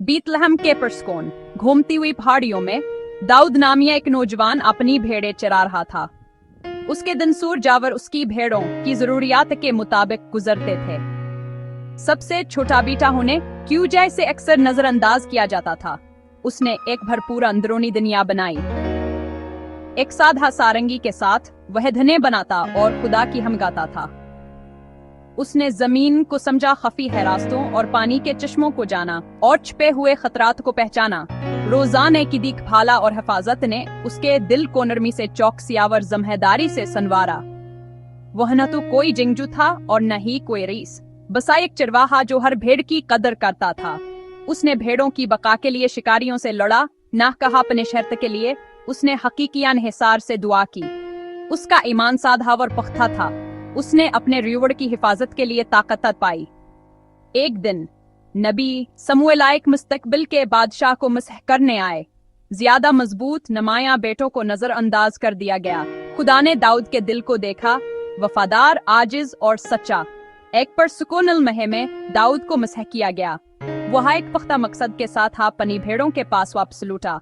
बीतलहम के परस्कोन घूमती हुई पहाड़ियों में दाऊद नामी एक नौजवान अपनी भेड़ें चरा रहा था। उसके दिन सूर जावर उसकी भेड़ों की जरूरियात के मुताबिक गुजरते थे। सबसे छोटा बेटा होने क्यों जैसे अक्सर नजरअंदाज किया जाता था। उसने एक भरपूर अंदरूनी दुनिया बनाई। एक साधा सारंगी के साथ वह धने बनाता और खुदा की हम गाता था। उसने जमीन को समझा, खफी हैरास्तों और पानी के चश्मों को जाना और छिपे हुए खतरात को पहचाना। रोजाने की देखभाल और हिफाजत ने उसके दिल को नरमी से चौकसियावर जमहदारी से संवारा। वह न तो कोई जिंगजू था और न ही कोई रईस, बसा एक चरवाहा जो हर भेड़ की कदर करता था। उसने भेड़ों की बका के लिए शिकारियों से लड़ा, ना कहा अपने शर्त के लिए। उसने हकीकियान हिसार से दुआ की। उसका ईमान साधा और पुख्ता था। उसने अपने रिवड़ की हिफाजत के लिए ताकत पाई। एक दिन नबी समूएल एक मुस्तकबिल के बादशाह को मसह करने आए। ज्यादा मजबूत नमाया बेटों को नजरअंदाज कर दिया गया। खुदा ने दाऊद के दिल को देखा, वफादार, आजिज और सच्चा। एक परसुकूनल महे में दाऊद को मसह किया गया। वह एक पुख्ता मकसद के साथ अपनी भेड़ों के पास वापस लौटा।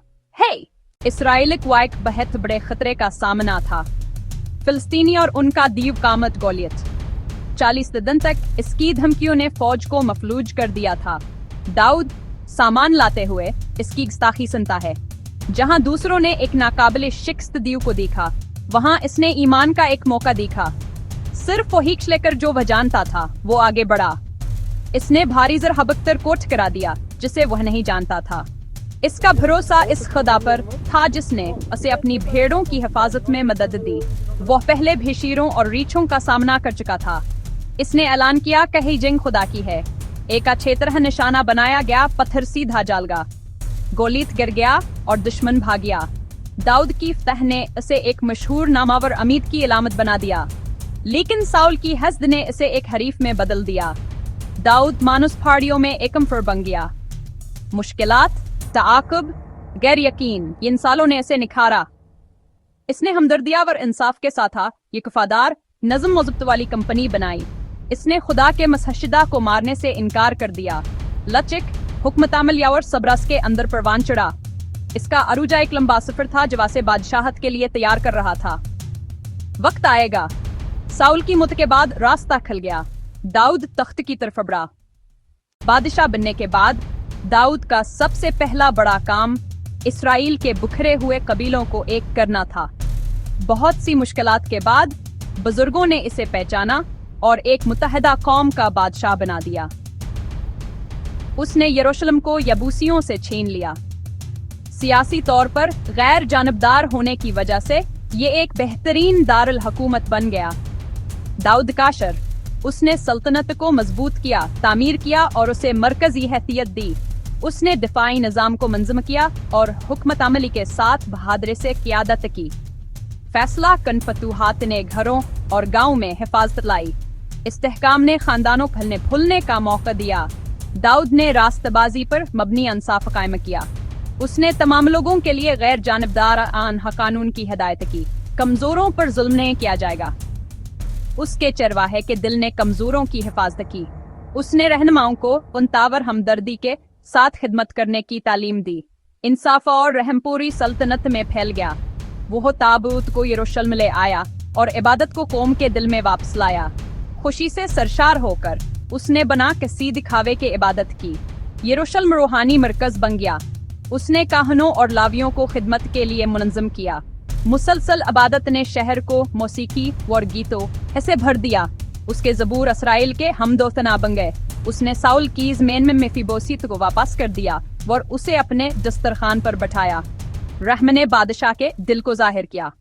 इसराइल को एक बहुत बड़े खतरे का सामना था। फिलिस्तीनी और उनका दीव कामत गोलियत। 40 दिन तक इसकी धमकियों ने फौज को मफलूज कर दिया था। दाऊद सामान लाते हुए इसकी गुस्ताखी सुनता है। जहां दूसरों ने एक नाकाबिले शिकस्त दीव को देखा, वहां इसने ईमान का एक मौका देखा। सिर्फ वो हीक्ष लेकर जो वह जानता था वो आगे बढ़ा। इसने भारी जर हबख्तर को ठकरा दिया जिसे वह नहीं जानता था। इसका भरोसा इस खुदा पर था जिसने उसे अपनी भेड़ों की हिफाजत में मदद दी। वह पहले भी शेरों और रीछों का सामना कर चुका था। इसने ऐलान किया, कही जंग खुदा की है। एक क्षेत्र निशाना बनाया गया, पत्थर सीधा जालगा। गोलीत गिर गया और दुश्मन भाग गया। दाऊद की फतह ने इसे एक मशहूर नामावर अमीद की इलामत बना दिया, लेकिन साउल की हस्द ने इसे एक हरीफ में बदल दिया। दाऊद मानुस पहाड़ियों में एकम फर बन गया। मुश्किलात, ताक़ुब, गैर यकीन, इन सालों ने इसे निखारा। इसने हमदर्दिया और इंसाफ के साथ ये वफादार नज़म मज़ब्त वाली कंपनी बनाई। इसने खुदा के मसहशदा को मारने से इनकार कर दिया। लचक, हुक्मतामल और सबरस के अंदर परवान चढ़ा। इसका अरूजा एक लंबा सफर था जो वासे बादशाहत के लिए तैयार कर रहा था। वक्त आएगा। साउल की मौत के बाद रास्ता खुल गया। दाऊद तख्त की तरफ बढ़ा। बादशाह बनने के बाद दाऊद का सबसे पहला बड़ा काम इसराइल के बिखरे हुए कबीलों को एक करना था। बहुत सी मुश्किलात के बाद बुजुर्गों ने इसे पहचाना और एक मुत्तहदा कौम का बादशाह बना दिया। उसने यरूशलेम को यबूसियों से छीन लिया। सियासी तौर पर गैर जानबदार होने की वजह से ये एक बेहतरीन दारुल हुकूमत बन गया। दाऊद का शर, उसने सल्तनत को मजबूत किया, तामीर किया और उसे मरकजी हैसियत दी। उसने दिफाई निजाम को मंजम किया और हुकमत अमली के साथ बहादुरी से क़ियादत की। फैसला कन फतूहात ने घरों और गांव में हिफाजत लाई। इस्तेहकाम ने खानदानों फलने फूलने का मौका दिया। दाऊद ने रास्तबाजी पर मबनी इंसाफ कायम किया। उसने तमाम लोगों के लिए गैर जानबदार आन कानून की हिदायत की। कमजोरों पर जुल्म नहीं किया जाएगा। उसके चरवाहे के दिल ने कमजोरों की हिफाजत की। उसने रहनुमाओं को उनतावर हमदर्दी के साथ खिदमत करने की तालीम दी। इंसाफ और रहम पूरी सल्तनत में फैल गया। वो ताबूत को यरूशलेम ले आया और इबादत को कौम के दिल में वापस लाया। खुशी से सरशार होकर उसने बना कसी दिखावे के इबादत की। यरूशलेम रूहानी मरकज बन गया। उसने काहनों और लावियों को खिदमत के लिए मुनज़्ज़म किया। मुसलसल इबादत ने शहर को मौसीकी और गीतों ऐसे भर दिया। उसके ज़बूर इसराइल के हमदो तना बन गए। उसने साउल की ज़मीन में मेफीबोसीत को वापस कर दिया और उसे अपने दस्तरखान पर बैठाया। रहम ने बादशाह के दिल को जाहिर किया।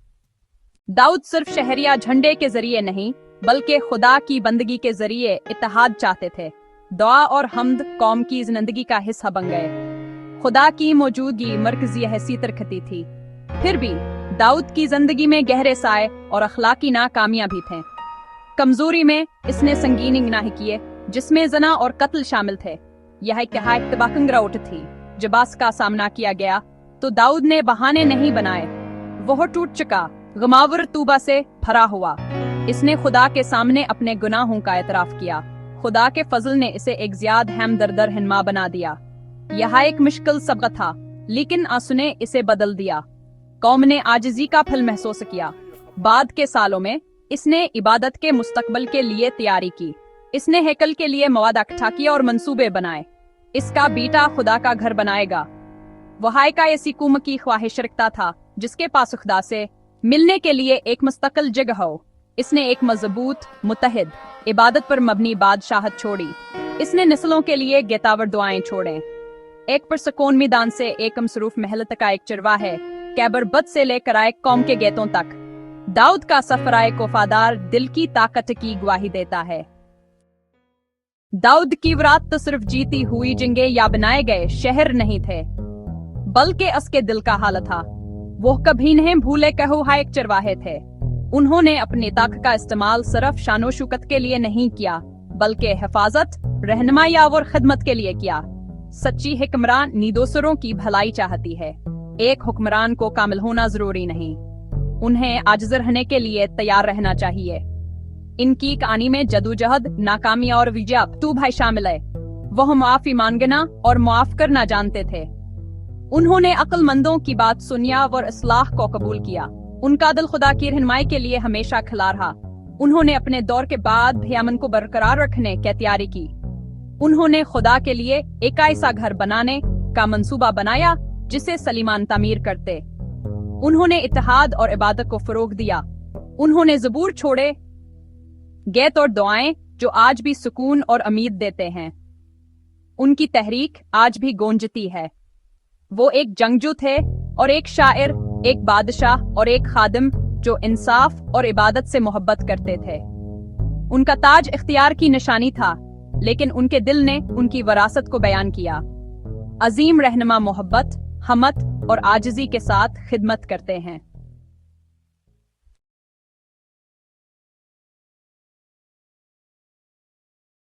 दाऊद सिर्फ शहरिया झंडे के जरिए नहीं बल्कि खुदा की बंदगी के जरिए इत्तेहाद चाहते थे। दुआ और हमद कौम की जिंदगी का हिस्सा बन गए। खुदा की मौजूदगी मरकजी हैसियत रखती थी। फिर भी दाऊद की जिंदगी में गहरे साए और अखलाकी नाकामियां भी थे। कमजोरी में इसने संगीन गुनाह किए जिसमें जना और कत्ल शामिल थे। यह एक तबाकंगराउट थी। जब बास का सामना किया गया तो दाऊद ने बहाने नहीं बनाए। वह टूट चुका, गमावर तूबा से भरा हुआ। इसने खुदा के सामने अपने गुनाहों का एतराफ किया। खुदा के फजल ने इसे एक ज़ियाद हमदर्द रहनुमा बना दिया। यह एक मुश्किल सबक था, लेकिन आंसू ने इसे बदल दिया। कौम ने आजिज़ी का फल महसूस किया। बाद के सालों में इसने इबादत के मुस्तकबल के लिए तैयारी की। इसने हैकल के लिए मवाद इकट्ठा किया और मंसूबे बनाए। इसका बेटा खुदा का घर बनाएगा। वहाय का ऐसी कौम की ख्वाहिश रखता था जिसके पास खुदा से मिलने के लिए एक मुस्तकिल जगह हो। इसने एक मजबूत, मुत्तहिद, इबादत पर मबनी बादशाहत छोड़ी। इसने नस्लों के लिए गेतावर दुआएं छोड़े। एक पुरसकून मैदान से एक मसरूफ महल तक का एक चरवा है, कैबर बद से लेकर आए कौम के गेतों तक। दाऊद का सफर एक वफादार दिल की ताकत की गवाही देता है। दाऊद की वरात तो सिर्फ जीती हुई जंगे या बनाए गए शहर नहीं थे, बल्कि उसके दिल का हाल था। वो कभी नहीं भूले कहो एक चरवाहे थे। उन्होंने अपनी ताकत का इस्तेमाल सिर्फ शानो शौकत के लिए नहीं किया, बल्कि हिफाजत, रहनुमाई और खिदमत के लिए किया। सच्ची हुक्मरान निदोसरों की भलाई चाहती है। एक हुक्मरान को कामिल होना जरूरी नहीं, उन्हें आजिज़ रहने के लिए तैयार रहना चाहिए। इनकी कहानी में जदोजहद, नाकामी और विजय तू भाई शामिल है। वह माफी मांगना और माफ करना जानते थे। उन्होंने अक्लमंदों की बात सुनिया और इस्लाह को कबूल किया। उनका दिल खुदा की रहनुमाई के लिए हमेशा खिला रहा। उन्होंने अपने दौर के बाद भी अमन को बरकरार रखने की तैयारी की। उन्होंने खुदा के लिए एक ऐसा घर बनाने का मंसूबा बनाया जिसे सलीमान तामीर करते। उन्होंने इत्तेहाद और इबादत को फरोग दिया। उन्होंने ज़बूर छोड़े, गीत और दुआएं जो आज भी सुकून और उम्मीद देते हैं। उनकी तहरीक आज भी गूंजती है। वो एक जंगजू थे और एक शायर, एक बादशाह और एक खादिम जो इंसाफ और इबादत से मोहब्बत करते थे। उनका ताज इख्तियार की निशानी था, लेकिन उनके दिल ने उनकी वरासत को बयान किया। अजीम रहनुमा मोहब्बत, हमत और आजिज़ी के साथ खिदमत करते हैं।